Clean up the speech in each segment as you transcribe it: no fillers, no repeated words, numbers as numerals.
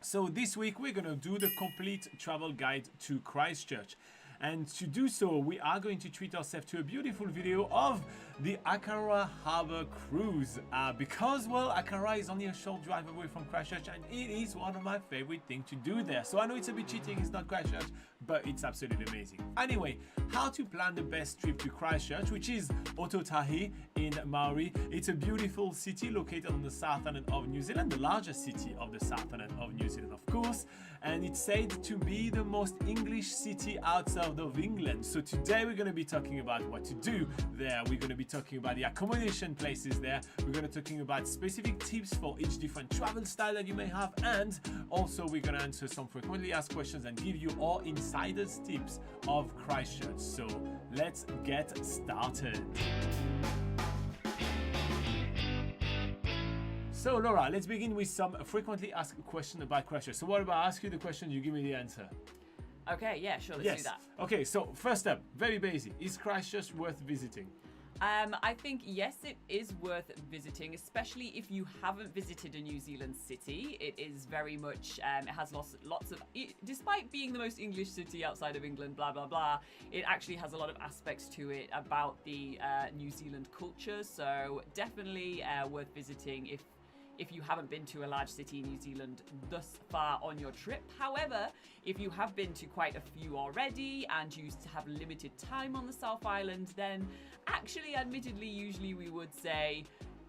So this week we're going to do the complete travel guide to Christchurch. And to do so, we are going to treat ourselves to a beautiful video of the Akara Harbour cruise. Because, well, Akara is only a short drive away from Christchurch and it is one of my favorite things to do there. So I know it's a bit cheating, it's not Christchurch, but it's absolutely amazing. Anyway, how to plan the best trip to Christchurch, which is Ototahi in Maori. It's a beautiful city located on the south island of New Zealand, the largest city of the south island of New Zealand, of course. And it's said to be the most English city outside of England. So today we're going to be talking about what to do there. We're going to be talking about the accommodation places there. We're going to be talking about specific tips for each different travel style that you may have, and also we're going to answer some frequently asked questions and give you all insiders tips of Christchurch. So let's get started. So Laura, let's begin with some frequently asked questions about Christchurch. So what about I ask you the question, you give me the answer? Okay, yeah, sure, let's do that. Okay, so first up, very basic. Is Christchurch worth visiting? I think yes, it is worth visiting, especially if you haven't visited a New Zealand city. It is very much, it has lots of, despite being the most English city outside of England, blah, blah, blah, it actually has a lot of aspects to it about the New Zealand culture. So definitely worth visiting if you haven't been to a large city in New Zealand thus far on your trip. However, if you have been to quite a few already and you have limited time on the South Island, then actually, admittedly, usually we would say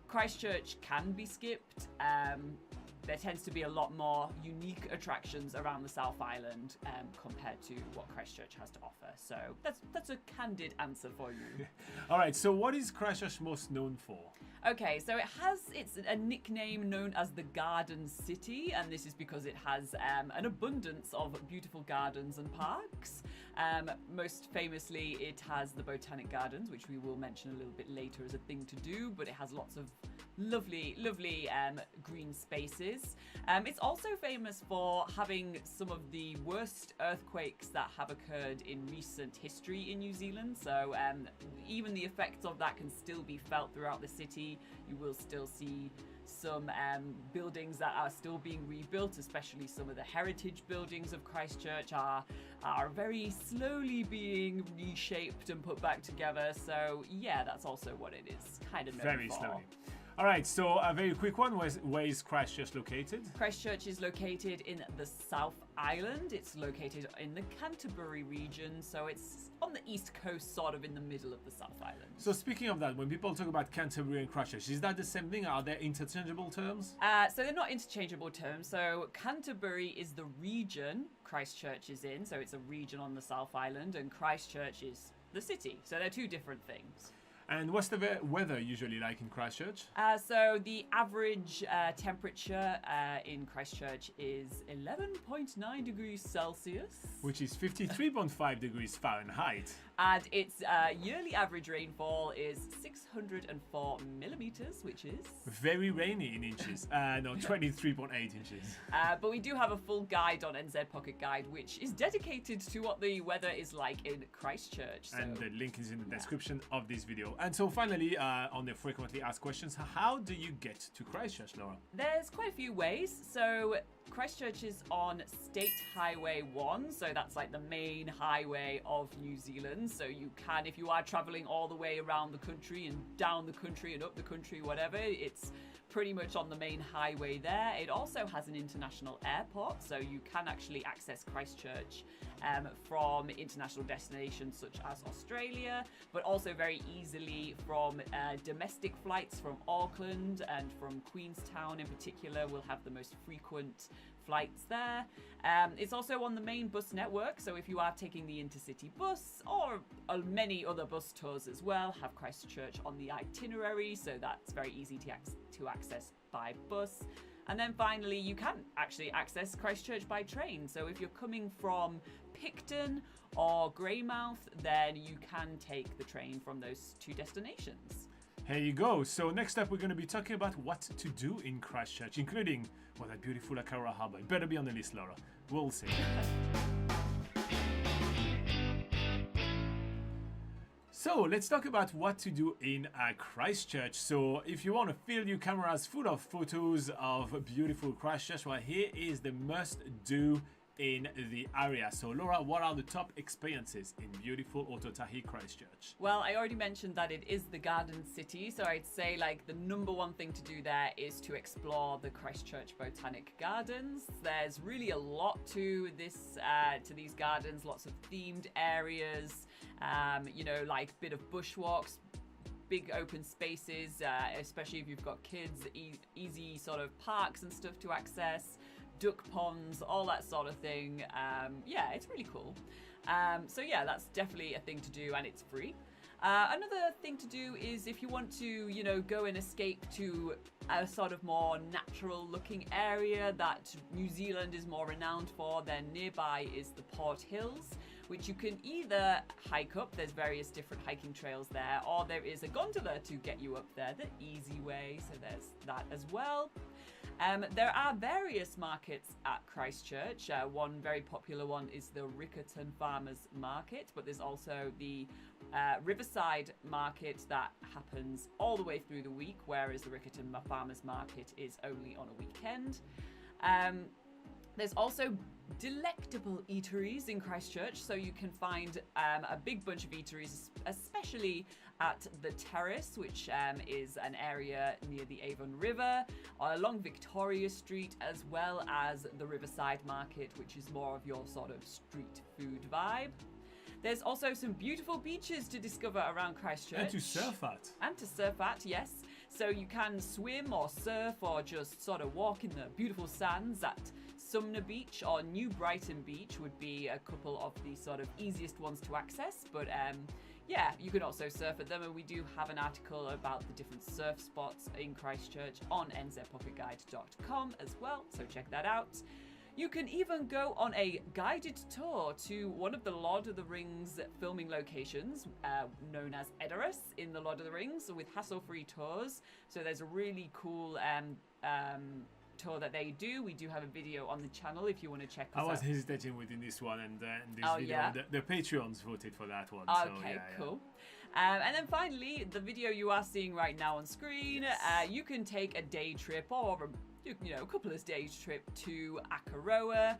Christchurch can be skipped. There tends to be a lot more unique attractions around the South Island compared to what Christchurch has to offer. So that's a candid answer for you. All right, so what is Christchurch most known for? Okay, so it's a nickname known as the Garden City, and this is because it has an abundance of beautiful gardens and parks. Most famously, it has the Botanic Gardens, which we will mention a little bit later as a thing to do, but it has lots of lovely green spaces. It's also famous for having some of the worst earthquakes that have occurred in recent history in New Zealand. So even the effects of that can still be felt throughout the city. You will still see some buildings that are still being rebuilt, especially some of the heritage buildings of Christchurch are very slowly being reshaped and put back together. So yeah, that's also what it is kind of known Very for. slowly. All right, so a very quick one. Where is Christchurch located? Christchurch is located in the South Island. It's located in the Canterbury region, so it's on the east coast, sort of in the middle of the South Island. So speaking of that, when people talk about Canterbury and Christchurch, is that the same thing? Are they interchangeable terms? So they're not interchangeable terms. So Canterbury is the region Christchurch is in, so it's a region on the South Island, and Christchurch is the city. So they're two different things. And what's the weather usually like in Christchurch? So the average temperature in Christchurch is 11.9 degrees Celsius. Which is 53.5 degrees Fahrenheit. And its yearly average rainfall is 604 millimeters, which is... Very rainy in inches. No, 23.8 inches. But we do have a full guide on NZ Pocket Guide, which is dedicated to what the weather is like in Christchurch. And the link is in the description of this video. And so finally, on the frequently asked questions, how do you get to Christchurch, Laura? There's quite a few ways. So Christchurch is on State Highway 1, so that's like the main highway of New Zealand. So you can, if you are traveling all the way around the country and down the country and up the country, whatever, it's pretty much on the main highway there. It also has an international airport, so you can actually access Christchurch from international destinations such as Australia, but also very easily from domestic flights from Auckland and from Queenstown in particular will have the most frequent flights there. It's also on the main bus network, so if you are taking the intercity bus or many other bus tours as well, have Christchurch on the itinerary, so that's very easy to access by bus. And then finally, you can actually access Christchurch by train. So if you're coming from Picton or Greymouth, then you can take the train from those two destinations. Here you go. So next up, we're going to be talking about what to do in Christchurch, including, well, that beautiful Akara Harbour. It better be on the list, Laura. We'll see. So let's talk about what to do in Christchurch. So if you want to fill your cameras full of photos of beautiful Christchurch, well, here is the must-do in the area. So Laura, what are the top experiences in beautiful Otautahi Christchurch? Well, I already mentioned that it is the garden city, so I'd say like the number one thing to do there is to explore the Christchurch Botanic Gardens. There's really a lot to these gardens, lots of themed areas, you know, like bit of bushwalks, big open spaces, especially if you've got kids, easy sort of parks and stuff to access, duck ponds, all that sort of thing. Yeah, it's really cool. So yeah, that's definitely a thing to do, and it's free. Another thing to do is if you want to, you know, go and escape to a sort of more natural looking area that New Zealand is more renowned for, then nearby is the Port Hills, which you can either hike up, there's various different hiking trails there, or there is a gondola to get you up there, the easy way, so there's that as well. There are various markets at Christchurch. One very popular one is the Riccarton Farmers Market, but there's also the Riverside Market that happens all the way through the week, whereas the Riccarton Farmers Market is only on a weekend. There's also delectable eateries in Christchurch, so you can find a big bunch of eateries, especially at the Terrace, which is an area near the Avon River, along Victoria Street, as well as the Riverside Market, which is more of your sort of street food vibe. There's also some beautiful beaches to discover around Christchurch. And to surf at. And to surf at, yes. So you can swim or surf or just sort of walk in the beautiful sands at Sumner Beach or New Brighton Beach would be a couple of the sort of easiest ones to access. But yeah, you can also surf at them, and we do have an article about the different surf spots in Christchurch on nzpocketguide.com as well, so check that out. You can even go on a guided tour to one of the Lord of the Rings filming locations, known as Edoras in the Lord of the Rings, with hassle-free tours. So there's a really cool tour that they do. We do have a video on the channel if you want to check this out. I was hesitating within this one and this video. Yeah? The Patreons voted for that one. Okay, so, yeah, cool. And then finally, the video you are seeing right now on screen, you can take a day trip or a couple of days trip to Akaroa,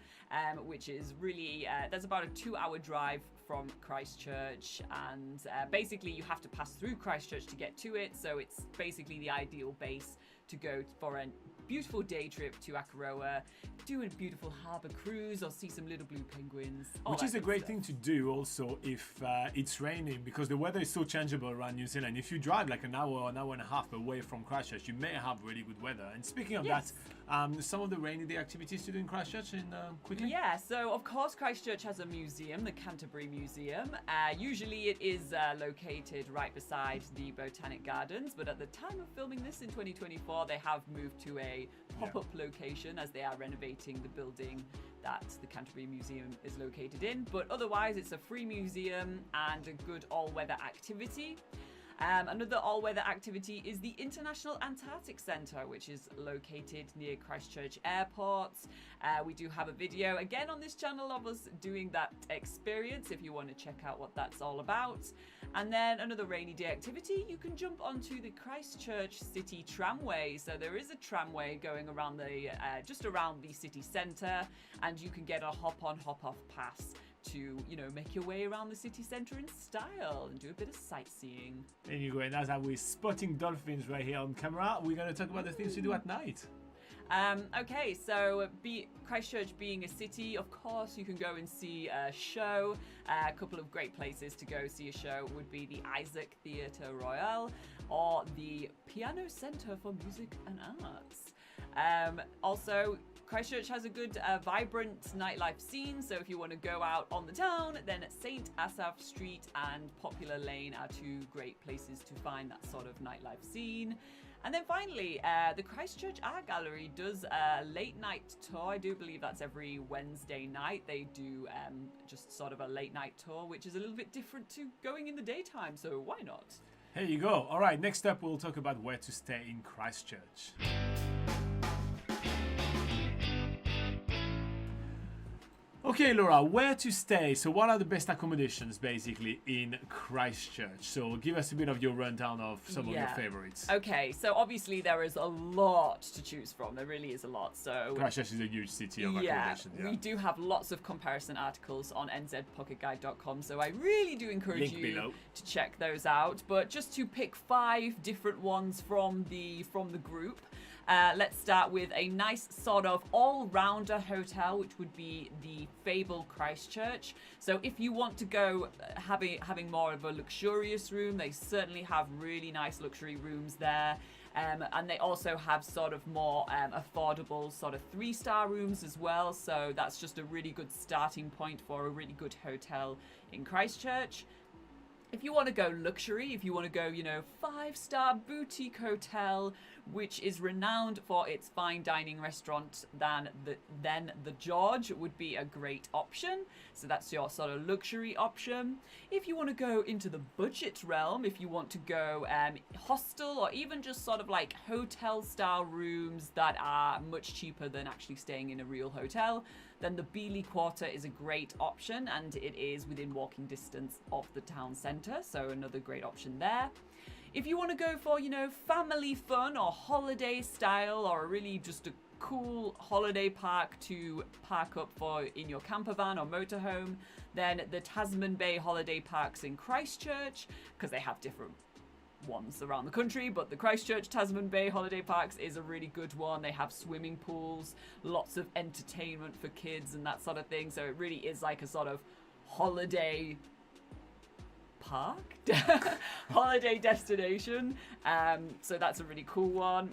which is really, that's about a 2-hour drive from Christchurch, and basically you have to pass through Christchurch to get to it, so it's basically the ideal base to go for a beautiful day trip to Akaroa, do a beautiful harbour cruise or see some little blue penguins. Which is a great thing to do also if it's raining, because the weather is so changeable around New Zealand. If you drive like an hour and a half away from Christchurch, you may have really good weather. And speaking of that, some of the rainy day activities to do in Christchurch quickly? Yeah, so of course Christchurch has a museum, the Canterbury Museum. Usually it is located right beside the Botanic Gardens, but at the time of filming this in 2024, they have moved to a pop-up location as they are renovating the building that the Canterbury Museum is located in. But otherwise, it's a free museum and a good all-weather activity. Another all-weather activity is the International Antarctic Centre, which is located near Christchurch Airport. We do have a video again on this channel of us doing that experience if you want to check out what that's all about. And then another rainy day activity, you can jump onto the Christchurch City Tramway. So there is a tramway going around the just around the city centre, and you can get a hop-on, hop-off pass to, make your way around the city centre in style and do a bit of sightseeing. There you go, and as we're spotting dolphins right here on camera, we're going to talk about the things to do at night. Okay, so Christchurch being a city, of course, you can go and see a show. A couple of great places to go see a show would be the Isaac Theatre Royal or the Piano Centre for Music and Arts. Also, Christchurch has a good, vibrant nightlife scene, so if you want to go out on the town, then St. Asaph Street and Popular Lane are two great places to find that sort of nightlife scene. And then finally, the Christchurch Art Gallery does a late night tour. I do believe that's every Wednesday night. They do just sort of a late night tour, which is a little bit different to going in the daytime, so why not? Here you go. All right, next up we'll talk about where to stay in Christchurch. Okay, Laura, where to stay? So what are the best accommodations basically in Christchurch? So give us a bit of your rundown of some of your favorites. Okay, so obviously there is a lot to choose from. There really is a lot. So Christchurch is a huge city of accommodations. We do have lots of comparison articles on nzpocketguide.com, so I really do encourage Link you below. to check those out. But just to pick 5 different ones from the group. Let's start with a nice sort of all-rounder hotel, which would be the Fable Christchurch. So if you want to go having more of a luxurious room, they certainly have really nice luxury rooms there. And they also have sort of more affordable sort of 3-star rooms as well. So that's just a really good starting point for a really good hotel in Christchurch. If you want to go luxury, if you want to go, 5-star boutique hotel, which is renowned for its fine dining restaurant, then the George would be a great option. So that's your sort of luxury option. If you want to go into the budget realm, if you want to go hostel or even just sort of like hotel style rooms that are much cheaper than actually staying in a real hotel, then the Beeley Quarter is a great option, and it is within walking distance of the town centre, so another great option there. If you want to go for, family fun or holiday style, or really just a cool holiday park to park up for in your camper van or motorhome, then the Tasman Bay Holiday Parks in Christchurch, because they have different ones around the country, but the Christchurch Tasman Bay Holiday Parks is a really good one. They have swimming pools, lots of entertainment for kids and that sort of thing, so it really is like a sort of holiday park holiday destination, so that's a really cool one.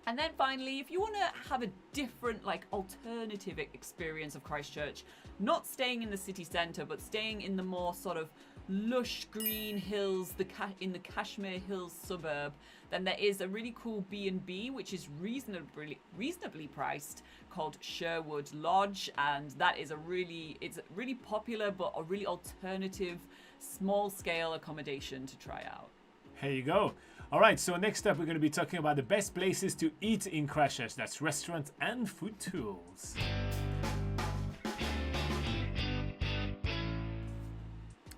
And then finally, if you want to have a different, like, alternative experience of Christchurch, not staying in the city centre but staying in the more sort of lush green hills, in the Kashmir Hills suburb, then there is a really cool B&B which is reasonably priced, called Sherwood Lodge, and that is it's really popular but a really alternative small scale accommodation to try out. Here you go. All right, so next up we're going to be talking about the best places to eat in Christchurch. That's restaurants and food tours.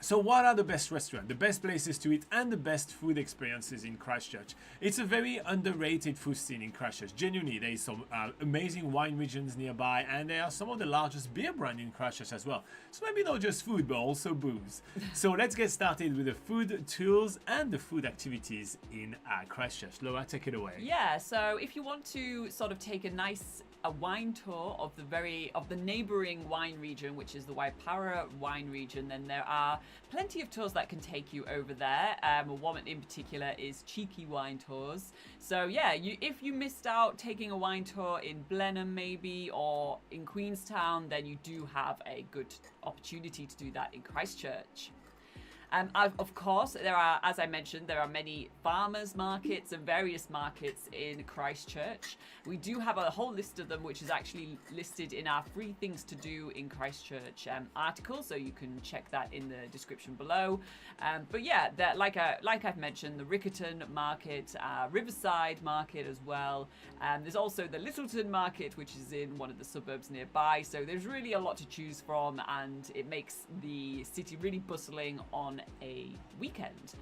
So what are the best restaurants, the best places to eat, and the best food experiences in Christchurch? It's a very underrated food scene in Christchurch. Genuinely, there is some amazing wine regions nearby, and there are some of the largest beer brands in Christchurch as well. So maybe not just food, but also booze. So let's get started with the food tours and the food activities in Christchurch. Laura, take it away. Yeah, so if you want to sort of take a wine tour of the neighbouring wine region, which is the Waipara wine region, then there are plenty of tours that can take you over there. One in particular is Cheeky Wine Tours. So yeah, if you missed out taking a wine tour in Blenheim maybe, or in Queenstown, then you do have a good opportunity to do that in Christchurch. Of course, as I mentioned, there are many farmers markets and various markets in Christchurch. We do have a whole list of them, which is actually listed in our free things to do in Christchurch article, so you can check that in the description below. But yeah, like I've mentioned, the Riccarton Market, Riverside Market as well. There's also the Littleton Market, which is in one of the suburbs nearby. So there's really a lot to choose from, and it makes the city really bustling on a weekend.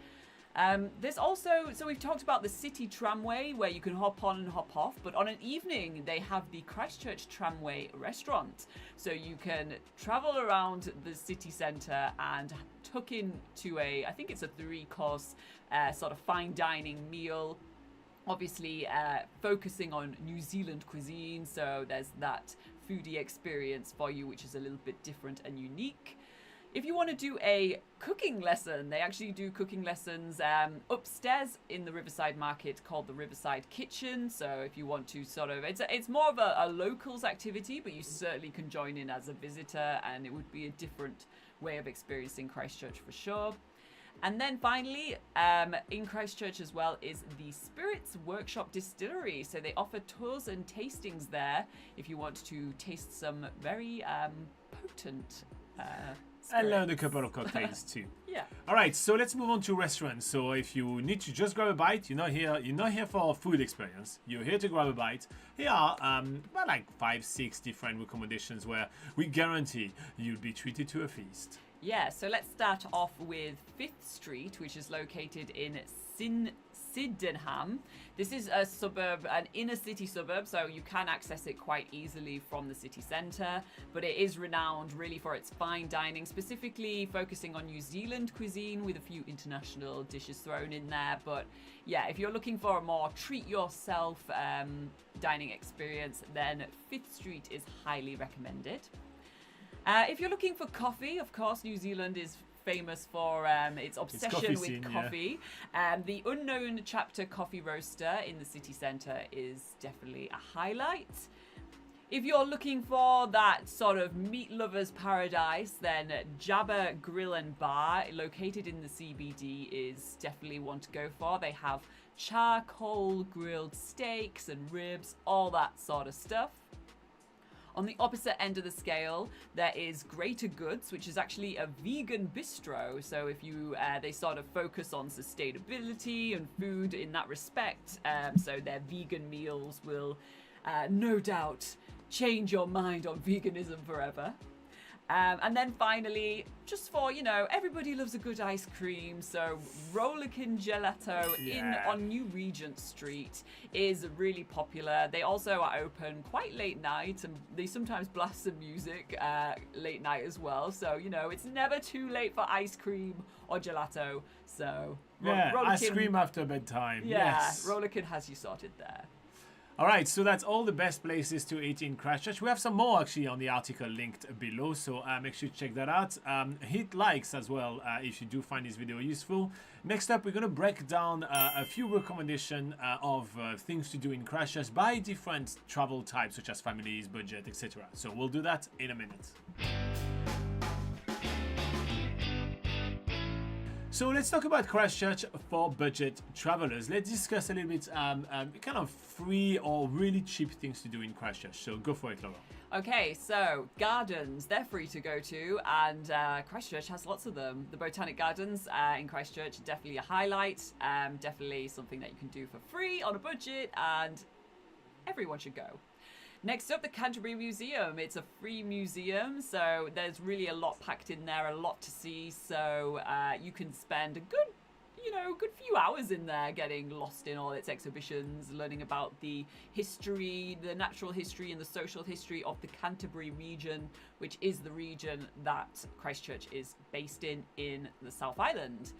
There's also, so we've talked about the city tramway where you can hop on and hop off, but on an evening they have the Christchurch Tramway restaurant. So you can travel around the city centre and tuck into I think it's a 3-course sort of fine dining meal. Obviously focusing on New Zealand cuisine, so there's that foodie experience for you, which is a little bit different and unique. If you want to do a cooking lesson, they actually do cooking lessons upstairs in the Riverside Market called the Riverside Kitchen. So if you want to sort of, it's more of a locals activity, but you certainly can join in as a visitor, and it would be a different way of experiencing Christchurch for sure. And then finally, in Christchurch as well is the Spirits Workshop Distillery. So they offer tours and tastings there if you want to taste some very potent And learn a couple of cocktails too. Yeah. All right, so let's move on to restaurants. So if you need to just grab a bite, you're not here for a food experience. You're here to grab a bite. Here are about like 5-6 different recommendations where we guarantee you'll be treated to a feast. Yeah, so let's start off with 5th Street, which is located in Sydenham. This is a suburb, an inner city suburb, so you can access it quite easily from the city centre, but it is renowned really for its fine dining, specifically focusing on New Zealand cuisine with a few international dishes thrown in there. But yeah, if you're looking for a more treat yourself dining experience, then 5th Street is highly recommended. If you're looking for coffee, of course, New Zealand is famous for its obsession with coffee. The Unknown Chapter Coffee Roaster in the city centre is definitely a highlight. If you're looking for that sort of meat lover's paradise, then Jabba Grill and Bar, located in the CBD, is definitely one to go for. They have charcoal grilled steaks and ribs, all that sort of stuff. On the opposite end of the scale, there is Greater Goods, which is actually a vegan bistro. So if you, they sort of focus on sustainability and food in that respect. So their vegan meals will no doubt change your mind on veganism forever. And then finally, just for, everybody loves a good ice cream, so Rollerkin Gelato on New Regent Street is really popular. They also are open quite late night, and they sometimes blast some music late night as well. So, it's never too late for ice cream or gelato. So, ice cream after bedtime. Yeah, yes. Rollerkin has you sorted there. All right, so that's all the best places to eat in Christchurch. We have some more actually on the article linked below, so make sure you check that out. Hit likes as well if you do find this video useful. Next up, we're going to break down a few recommendations of things to do in Christchurch by different travel types, such as families, budget, etc. So we'll do that in a minute. So let's talk about Christchurch for budget travelers. Let's discuss a little bit kind of free or really cheap things to do in Christchurch. So go for it, Laura. Okay, so gardens, they're free to go to, and Christchurch has lots of them. The Botanic Gardens in Christchurch are definitely a highlight, definitely something that you can do for free on a budget, and everyone should go. Next up, the Canterbury Museum. It's a free museum, so there's really a lot packed in there, a lot to see. So you can spend a good few hours in there getting lost in all its exhibitions, learning about the history, the natural history and the social history of the Canterbury region, which is the region that Christchurch is based in the South Island.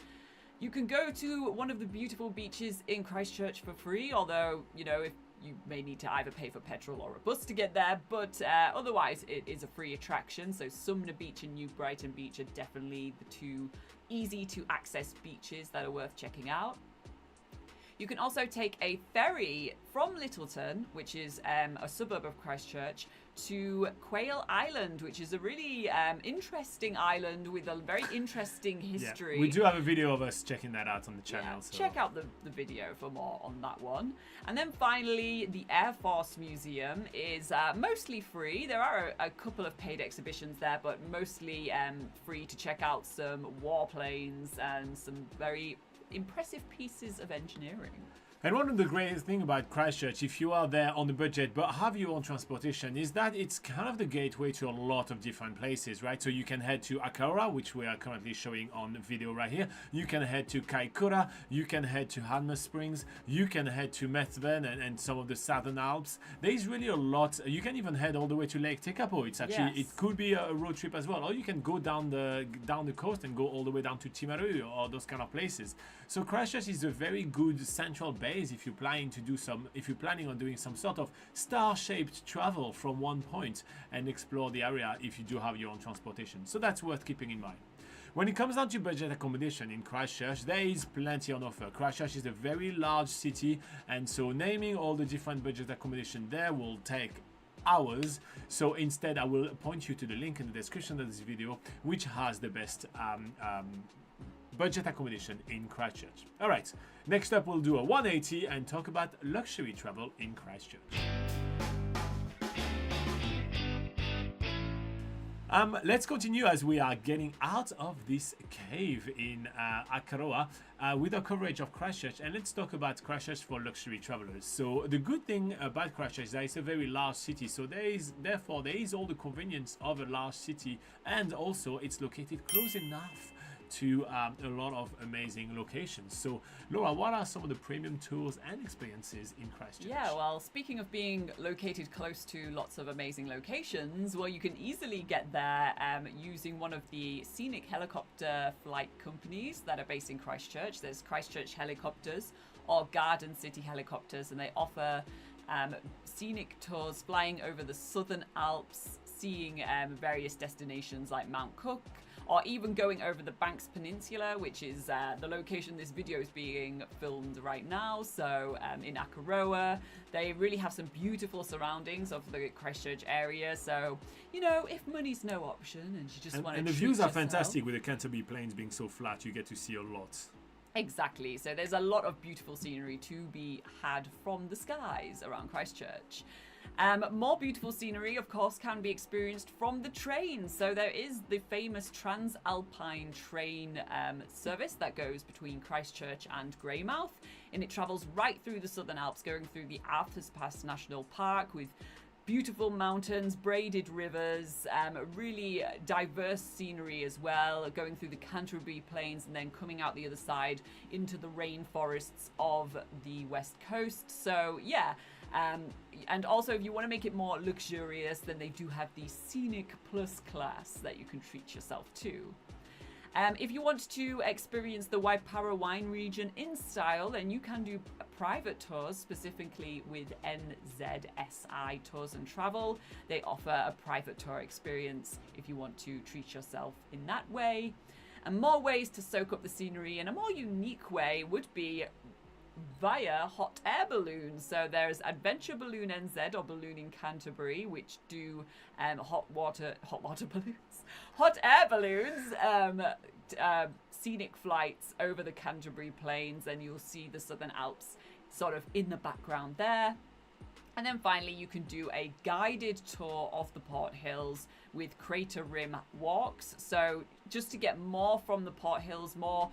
You can go to one of the beautiful beaches in Christchurch for free, although, if you may need to either pay for petrol or a bus to get there, but otherwise it is a free attraction. So Sumner Beach and New Brighton Beach are definitely the two easy to access beaches that are worth checking out. You can also take a ferry from Littleton, which is a suburb of Christchurch, to Quail Island, which is a really interesting island with a very interesting history. Yeah, we do have a video of us checking that out on the channel. Yeah, so check out the video for more on that one. And then finally, the Air Force Museum is mostly free. There are a couple of paid exhibitions there, but mostly free to check out some warplanes and some very impressive pieces of engineering. And one of the greatest things about Christchurch, if you are there on the budget but have your own transportation, is that it's kind of the gateway to a lot of different places, right? So you can head to Akaura, which we are currently showing on the video right here. You can head to Kaikoura, you can head to Halmer Springs, you can head to Methven and some of the Southern Alps. There's really a lot. You can even head all the way to Lake Tekapo. It's actually, It could be a road trip as well. Or you can go down the coast and go all the way down to Timaru or those kind of places. So Christchurch is a very good central base if you're planning on doing some sort of star-shaped travel from one point and explore the area if you do have your own transportation. So that's worth keeping in mind. When it comes down to budget accommodation in Christchurch, there is plenty on offer. Christchurch is a very large city, and so naming all the different budget accommodation there will take hours. So instead, I will point you to the link in the description of this video, which has the best budget accommodation in Christchurch. All right, next up we'll do a 180 and talk about luxury travel in Christchurch. Let's continue as we are getting out of this cave in Akaroa with our coverage of Christchurch, and let's talk about Christchurch for luxury travelers. So the good thing about Christchurch is that it's a very large city, so there is all the convenience of a large city, and also it's located close enough to a lot of amazing locations. So Laura, what are some of the premium tours and experiences in Christchurch? Yeah, well, speaking of being located close to lots of amazing locations, well, you can easily get there using one of the scenic helicopter flight companies that are based in Christchurch. There's Christchurch Helicopters or Garden City Helicopters, and they offer scenic tours flying over the Southern Alps, seeing various destinations like Mount Cook, or even going over the Banks Peninsula, which is the location this video is being filmed right now. So in Akaroa, they really have some beautiful surroundings of the Christchurch area. So, you know, if money's no option and you just want to And the views are fantastic with the Canterbury Plains being so flat, you get to see a lot. Exactly. So there's a lot of beautiful scenery to be had from the skies around Christchurch. More beautiful scenery, of course, can be experienced from the train. So there is the famous Transalpine train service that goes between Christchurch and Greymouth, and it travels right through the Southern Alps, going through the Arthur's Pass National Park with beautiful mountains, braided rivers, really diverse scenery as well, going through the Canterbury Plains and then coming out the other side into the rainforests of the west coast. So yeah, and also if you want to make it more luxurious, then they do have the Scenic Plus class that you can treat yourself to. If you want to experience the Waipara wine region in style, then you can do private tours, specifically with NZSI Tours and Travel. They offer a private tour experience if you want to treat yourself in that way. And more ways to soak up the scenery in a more unique way would be via hot air balloons. So there's Adventure Balloon NZ or Ballooning Canterbury, which do hot air balloons, scenic flights over the Canterbury Plains, and you'll see the Southern Alps sort of in the background there. And then finally, you can do a guided tour of the Port Hills with Crater Rim walks. So just to get more from the Port Hills, more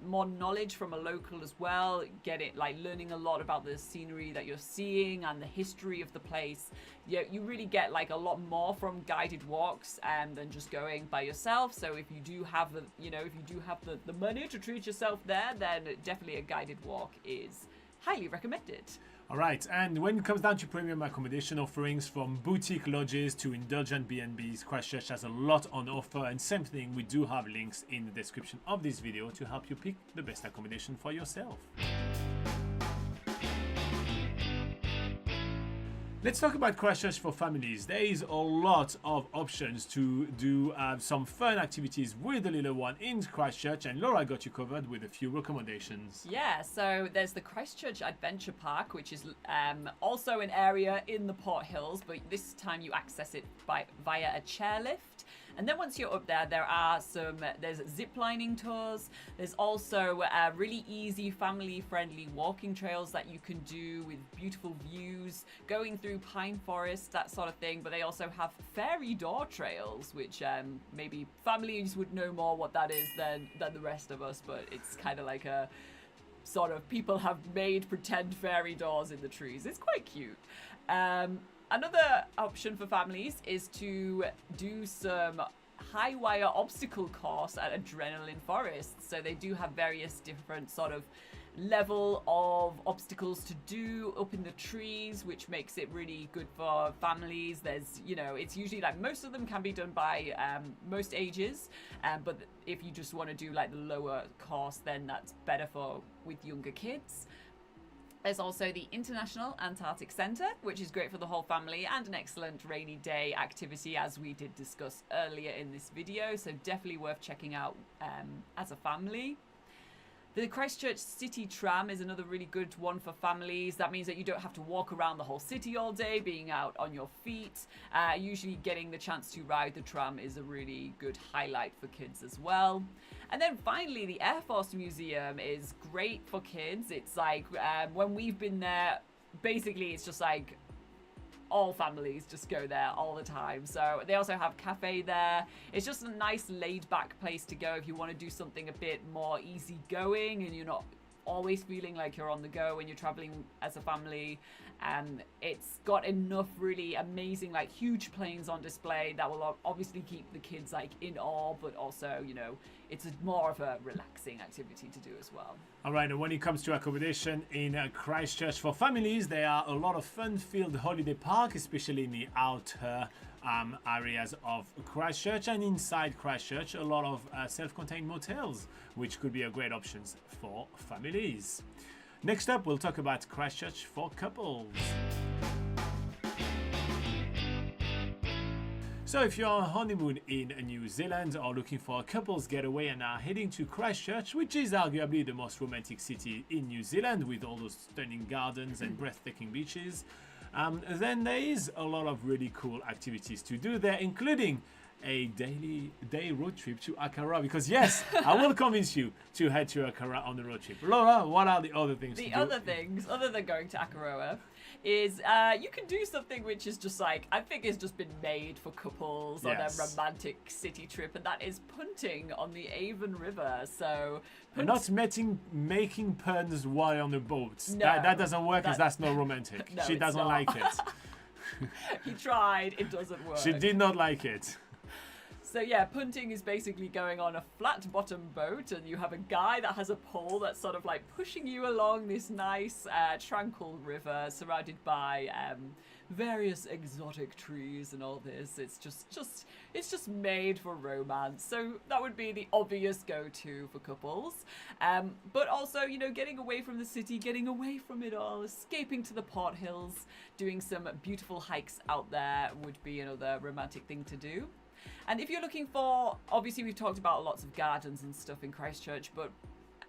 knowledge from a local as well, get it like learning a lot about the scenery that you're seeing and the history of the place. You really get like a lot more from guided walks than just going by yourself. So if you do have the money to treat yourself there, then definitely a guided walk is highly recommended. All right, and when it comes down to premium accommodation offerings, from boutique lodges to indulgent B&Bs, Christchurch has a lot on offer, and same thing, we do have links in the description of this video to help you pick the best accommodation for yourself. Let's talk about Christchurch for families. There is a lot of options to do some fun activities with the little one in Christchurch, and Laura got you covered with a few recommendations. Yeah, so there's the Christchurch Adventure Park, which is also an area in the Port Hills, but this time you access it via a chairlift. And then once you're up there, there's zip lining tours. There's also really easy family-friendly walking trails that you can do with beautiful views, going through pine forest, that sort of thing. But they also have fairy door trails, which maybe families would know more what that is than the rest of us. But it's kind of like a sort of people have made pretend fairy doors in the trees. It's quite cute. Another option for families is to do some high wire obstacle course at Adrenaline Forest. So they do have various different sort of level of obstacles to do up in the trees, which makes it really good for families. There's, it's usually like most of them can be done by most ages, but if you just want to do like the lower course, then that's better with younger kids. There's also the International Antarctic Centre, which is great for the whole family and an excellent rainy day activity, as we did discuss earlier in this video. So definitely worth checking out as a family. The Christchurch City Tram is another really good one for families. That means that you don't have to walk around the whole city all day, being out on your feet. Usually getting the chance to ride the tram is a really good highlight for kids as well. And then finally, the Air Force Museum is great for kids. It's like, when we've been there, basically it's just like all families just go there all the time. So they also have cafe there. It's just a nice laid back place to go if you want to do something a bit more easygoing and you're not always feeling like you're on the go when you're traveling as a family. It's got enough really amazing, like huge planes on display that will obviously keep the kids like in awe, but also, you know, it's more of a relaxing activity to do as well. All right, and when it comes to accommodation in Christchurch for families, there are a lot of fun-filled holiday parks, especially in the outer areas of Christchurch, and inside Christchurch, a lot of self-contained motels, which could be a great option for families. Next up, we'll talk about Christchurch for couples. So if you're on honeymoon in New Zealand or looking for a couples getaway and are heading to Christchurch, which is arguably the most romantic city in New Zealand with all those stunning gardens and breathtaking beaches, then there is a lot of really cool activities to do there, including a day road trip to Akara, because yes, I will convince you to head to Akara on the road trip. Laura, what are the other things to do? The other things, other than going to Akaroa, is you can do something which is just like, I think it's just been made for couples on a romantic city trip, and that is punting on the Avon River. So not making puns while on the boat. No, that doesn't work, because that's not romantic. No, She doesn't not. like it. He tried, it doesn't work. She did not like it. So yeah, punting is basically going on a flat bottom boat and you have a guy that has a pole that's sort of like pushing you along this nice tranquil river surrounded by various exotic trees and all this. It's just made for romance. So that would be the obvious go-to for couples. But also, you know, getting away from the city, getting away from it all, escaping to the Port Hills, doing some beautiful hikes out there would be another romantic thing to do. And if you're looking for, obviously we've talked about lots of gardens and stuff in Christchurch, but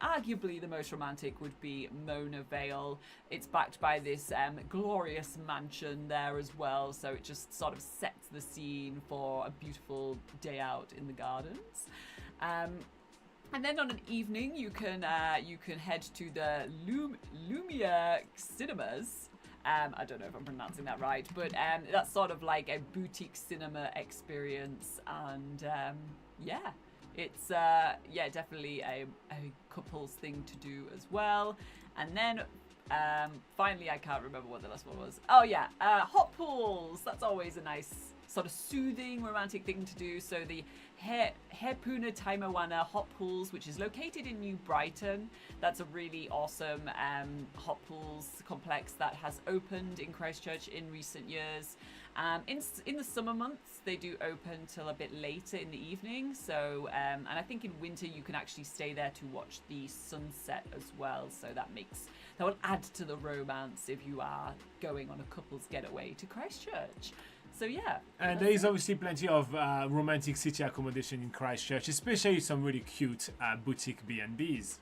arguably the most romantic would be Mona Vale. It's backed by this glorious mansion there as well, so it just sort of sets the scene for a beautiful day out in the gardens. And then on an evening, you can head to the Lumia Cinemas. I don't know if I'm pronouncing that right, but that's sort of like a boutique cinema experience, and yeah, it's definitely a couples thing to do as well. And then finally, I can't remember what the last one was. Oh yeah, hot pools. That's always a nice sort of soothing romantic thing to do. So the Hepuna Taimawana Hot Pools, which is located in New Brighton. That's a really awesome hot pools complex that has opened in Christchurch in recent years. In the summer months, they do open till a bit later in the evening. So, and I think in winter you can actually stay there to watch the sunset as well. So that will add to the romance if you are going on a couple's getaway to Christchurch. So yeah. And there is obviously plenty of romantic city accommodation in Christchurch, especially some really cute boutique B&Bs.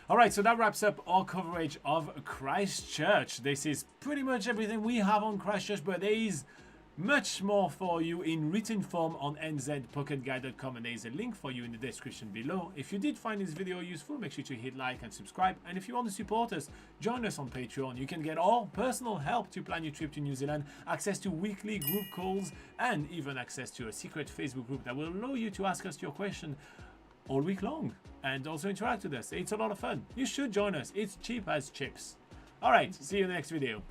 Alright, so that wraps up our coverage of Christchurch. This is pretty much everything we have on Christchurch, but there is much more for you in written form on nzpocketguide.com, and there is a link for you in the description below. If you did find this video useful, make sure to hit like and subscribe, and if you want to support us, join us on Patreon. You can get all personal help to plan your trip to New Zealand, access to weekly group calls, and even access to a secret Facebook group that will allow you to ask us your question all week long and also interact with us. It's a lot of fun. You should join us. It's cheap as chips. Alright, see you in the next video.